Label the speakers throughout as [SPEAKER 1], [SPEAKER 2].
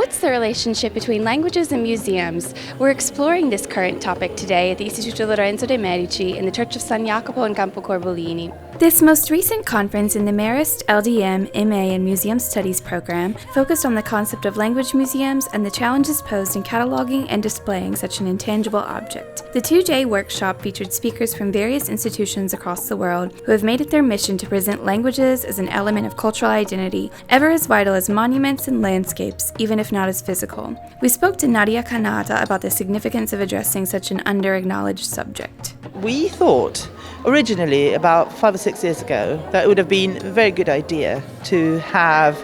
[SPEAKER 1] What's the relationship between languages and museums? We're exploring this current topic today at the Istituto Lorenzo de' Medici in the Church of San Jacopo in Campo Corbolini. This most recent conference in the Marist-LdM M.A. in Museum Studies program focused on the concept of language museums and the challenges posed in cataloging and displaying such an intangible object. The 2-day workshop featured speakers from various institutions across the world who have made it their mission to present languages as an element of cultural identity, ever as vital as monuments and landscapes, even if not as physical. We spoke to Nadia Kanata about the significance of addressing such an under-acknowledged subject.
[SPEAKER 2] We thought originally, about 5 or 6 years ago, that it would have been a very good idea to have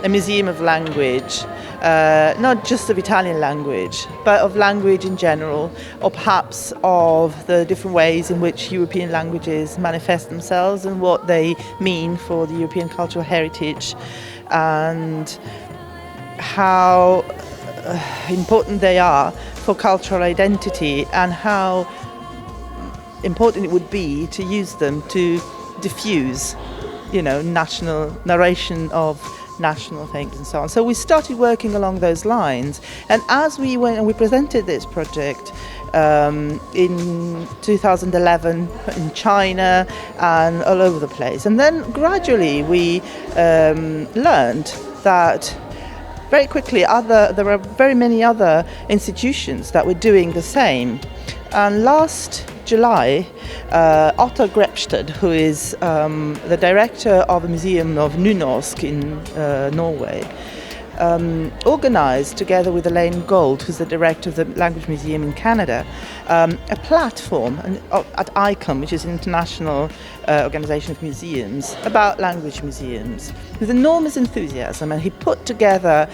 [SPEAKER 2] a museum of language, not just of Italian language, but of language in general, or perhaps of the different ways in which European languages manifest themselves and what they mean for the European cultural heritage, and how important they are for cultural identity, and how important it would be to use them to diffuse, national narration of national things and so on. So we started working along those lines, and as we went and we presented this project in 2011 in China and all over the place, and then gradually we learned that very quickly there were very many other institutions that were doing the same. And last July, Otto Grepstad, who is the director of the Museum of Nynorsk in Norway, organized, together with Elaine Gold, who's the director of the Language Museum in Canada, a platform at ICOM, which is an international organization of museums, about language museums, with enormous enthusiasm. And he put together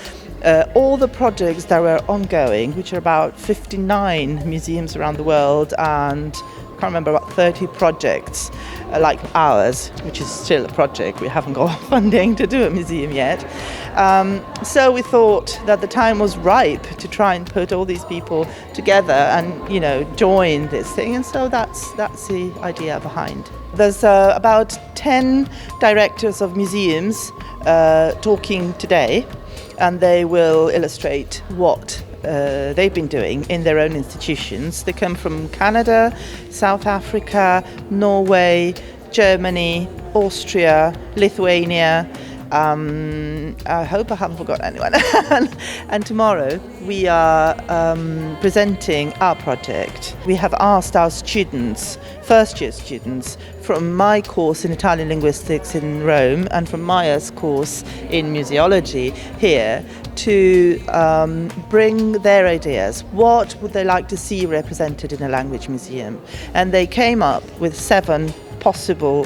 [SPEAKER 2] all the projects that were ongoing, which are about 59 museums around the world, and I can't remember, about 30 projects like ours, which is still a project. We haven't got funding to do a museum yet. So we thought that the time was ripe to try and put all these people together and, join this thing. And so that's the idea behind. There's about 10 directors of museums talking today, and they will illustrate what they've been doing in their own institutions. They come from Canada, South Africa, Norway, Germany, Austria, Lithuania. I hope I haven't forgotten anyone. And tomorrow we are presenting our project. We have asked our students, first-year students, from my course in Italian linguistics in Rome and from Maya's course in museology here, to bring their ideas. What would they like to see represented in a language museum? And they came up with 7 possible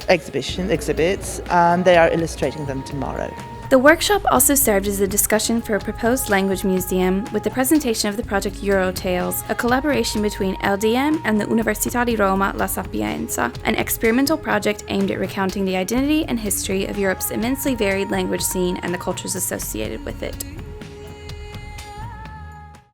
[SPEAKER 2] exhibits, and they are illustrating them tomorrow.
[SPEAKER 1] The workshop also served as a discussion for a proposed language museum with the presentation of the project Eurotales, a collaboration between LDM and the Università di Roma La Sapienza, an experimental project aimed at recounting the identity and history of Europe's immensely varied language scene and the cultures associated with it.